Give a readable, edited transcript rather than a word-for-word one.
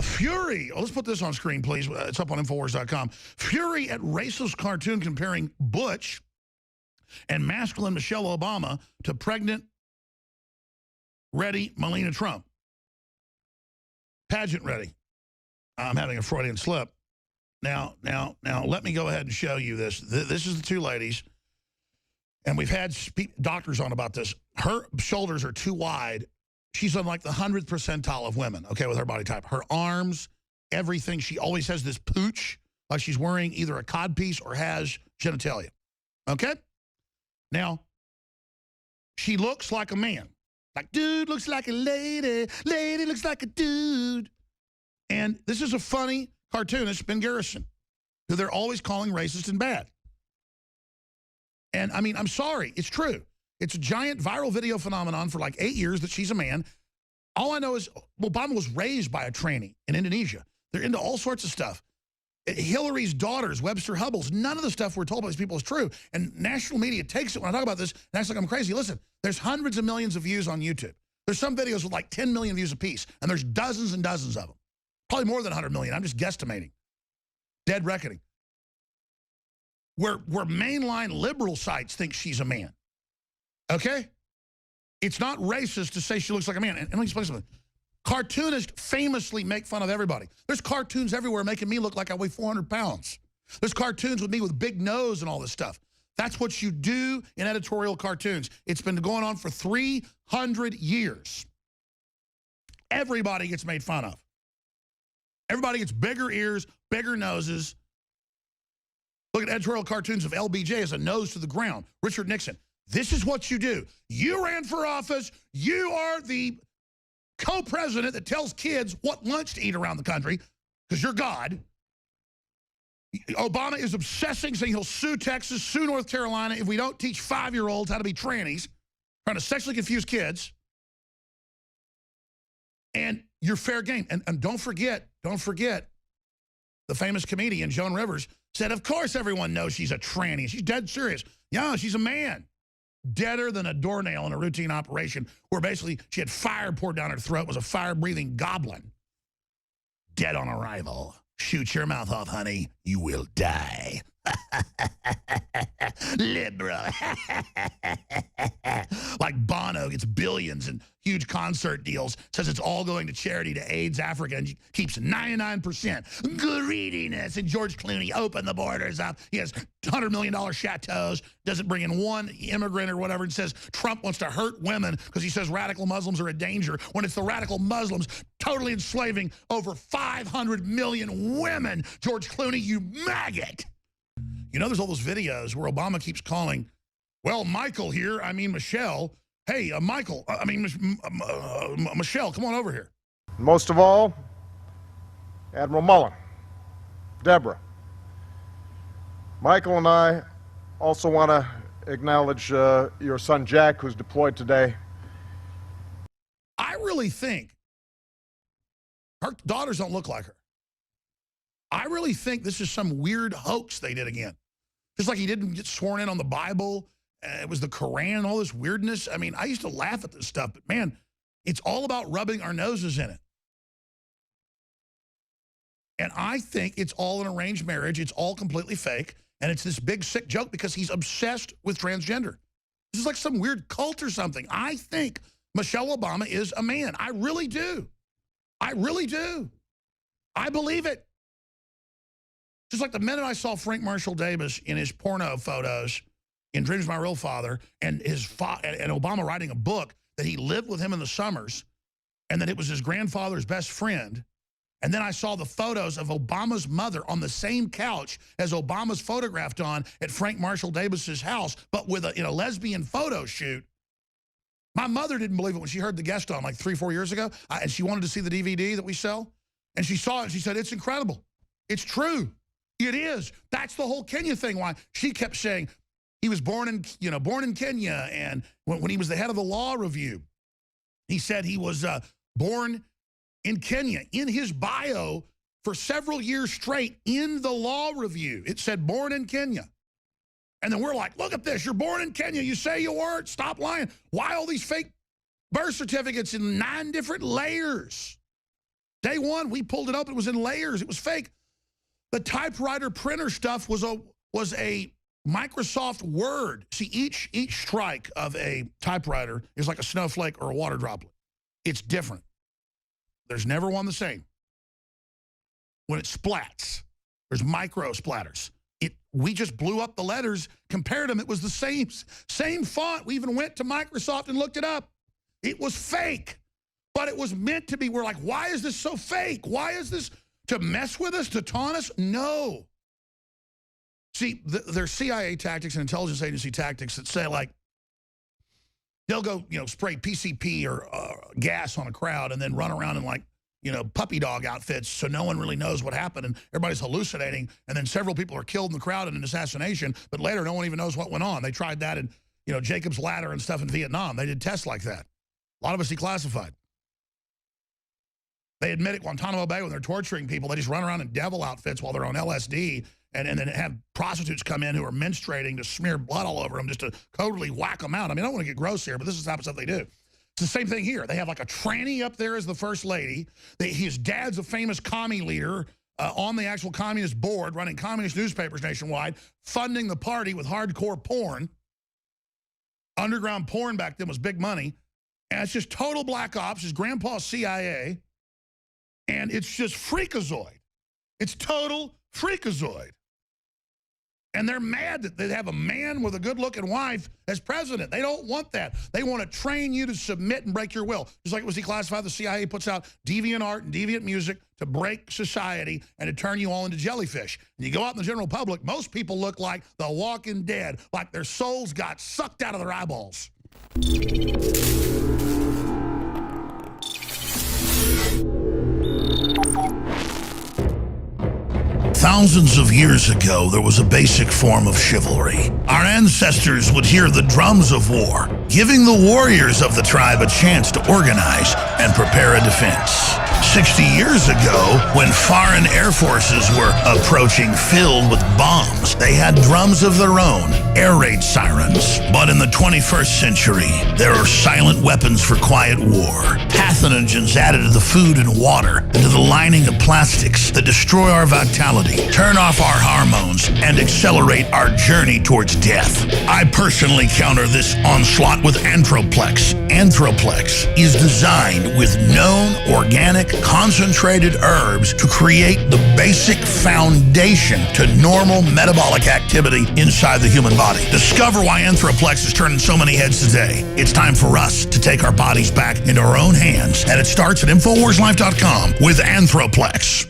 Fury, let's put this on screen, please. It's up on Infowars.com. Fury at racist cartoon comparing Butch and masculine Michelle Obama to pregnant, ready Melania Trump. Pageant ready. I'm having a Freudian slip. Now, let me go ahead and show you this. This is the two ladies, and we've had doctors on about this. Her shoulders are too wide. She's on like the 100th percentile of women, okay, with her body type. Her arms, everything. She always has this pooch, like she's wearing either a codpiece or has genitalia, okay? Now, she looks like a man. Like, dude looks like a lady, lady looks like a dude. And this is a funny cartoonist, Ben Garrison, who they're always calling racist and bad. And, I mean, I'm sorry, it's true. It's a giant viral video phenomenon for like 8 years that she's a man. All I know is Obama was raised by a tranny in Indonesia. They're into all sorts of stuff. Hillary's daughters, Webster Hubbles, none of the stuff we're told by these people is true. And national media takes it when I talk about this and acts like I'm crazy. Listen, there's hundreds of millions of views on YouTube. There's some videos with like 10 million views apiece, and there's dozens and dozens of them. Probably more than 100 million. I'm just guesstimating. Dead reckoning. Where mainline liberal sites think she's a man. Okay? It's not racist to say she looks like a man. And let me explain something. Cartoonists famously make fun of everybody. There's cartoons everywhere making me look like I weigh 400 pounds. There's cartoons with me with big nose and all this stuff. That's what you do in editorial cartoons. It's been going on for 300 years. Everybody gets made fun of. Everybody gets bigger ears, bigger noses. Look at editorial cartoons of LBJ as a nose to the ground. Richard Nixon. This is what you do. You ran for office. You are the co-president that tells kids what lunch to eat around the country because you're God. Obama is obsessing, saying he'll sue Texas, sue North Carolina if we don't teach 5-year-olds how to be trannies, trying to sexually confuse kids. And you're fair game. And don't forget, the famous comedian Joan Rivers said, of course everyone knows she's a tranny. She's dead serious. Yeah, she's a man. Deader than a doornail in a routine operation where basically she had fire poured down her throat, was a fire-breathing goblin. Dead on arrival. Shoot your mouth off, honey. You will die. Liberal. Like Bono gets billions and huge concert deals, says it's all going to charity to AIDS Africa, and keeps 99%. Greediness. And George Clooney opened the borders up. He has $100 million chateaus, doesn't bring in one immigrant or whatever, and says Trump wants to hurt women because he says radical Muslims are a danger, when it's the radical Muslims totally enslaving over 500 million women. George Clooney, you maggot. You know, there's all those videos where Obama keeps calling, well, Michael here, I mean Michelle. Hey, Michael, Michelle, come on over here. Most of all, Admiral Mullen, Deborah. Michael and I also want to acknowledge your son Jack, who's deployed today. I really think her daughters don't look like her. I really think this is some weird hoax they did again. Just like he didn't get sworn in on the Bible. It was the Quran and all this weirdness. I mean, I used to laugh at this stuff, but man, it's all about rubbing our noses in it. And I think it's all an arranged marriage. It's all completely fake. And it's this big sick joke because he's obsessed with transgender. This is like some weird cult or something. I think Michelle Obama is a man. I really do. I really do. I believe it. Just like the minute I saw Frank Marshall Davis in his porno photos in Dreams of My Real Father, and and Obama writing a book that he lived with him in the summers, and that it was his grandfather's best friend, and then I saw the photos of Obama's mother on the same couch as Obama's photographed on at Frank Marshall Davis's house, but with in a lesbian photo shoot. My mother didn't believe it when she heard the guest on like 3-4 years ago, and she wanted to see the DVD that we sell, and she saw it, and she said, it's incredible. It's true. It is. That's the whole Kenya thing. Why she kept saying he was born in Kenya, and when he was the head of the Law Review, he said he was born in Kenya. In his bio for several years straight in the Law Review, it said born in Kenya. And then we're like, look at this. You're born in Kenya. You say you weren't. Stop lying. Why all these fake Birth certificates in 9 different layers. Day one, we pulled it up. It was in layers. It was fake. The typewriter printer stuff was a Microsoft Word. See, each strike of a typewriter is like a snowflake or a water droplet. It's different. There's never one the same. When it splats, there's micro splatters. We just blew up the letters, compared them. It was the same font. We even went to Microsoft and looked it up. It was fake, but it was meant to be. We're like, why is this so fake? Why is this to mess with us, to taunt us? No. See, there's CIA tactics and intelligence agency tactics that say, like, they'll go, spray PCP or gas on a crowd and then run around in, like, puppy dog outfits so no one really knows what happened and everybody's hallucinating, and then several people are killed in the crowd in an assassination, but later no one even knows what went on. They tried that in, Jacob's Ladder and stuff in Vietnam. They did tests like that. A lot of us declassified. They admit at Guantanamo Bay when they're torturing people, they just run around in devil outfits while they're on LSD and then have prostitutes come in who are menstruating to smear blood all over them just to totally whack them out. I mean, I don't want to get gross here, but this is the type of stuff they do. It's the same thing here. They have like a tranny up there as the first lady. His dad's a famous commie leader on the actual communist board, running communist newspapers nationwide, funding the party with hardcore porn. Underground porn back then was big money. And it's just total black ops. His grandpa's CIA. And it's just freakazoid. It's total freakazoid. And they're mad that they have a man with a good-looking wife as president. They don't want that. They want to train you to submit and break your will. Just like it was declassified, the CIA puts out deviant art and deviant music to break society and to turn you all into jellyfish. And you go out in the general public, most people look like the Walking Dead, like their souls got sucked out of their eyeballs. Thousands of years ago, there was a basic form of chivalry. Our ancestors would hear the drums of war, giving the warriors of the tribe a chance to organize and prepare a defense. 60 years ago, when foreign air forces were approaching filled with bombs, they had drums of their own, air raid sirens. But in the 21st century, there are silent weapons for quiet war, pathogens added to the food and water, and to the lining of plastics that destroy our vitality, turn off our hormones, and accelerate our journey towards death. I personally counter this onslaught with Anthroplex. Anthroplex is designed with known organic concentrated herbs to create the basic foundation to normal metabolic activity inside the human body. Discover why Anthroplex is turning so many heads today. It's time for us to take our bodies back into our own hands, and it starts at InfoWarsLife.com with Anthroplex.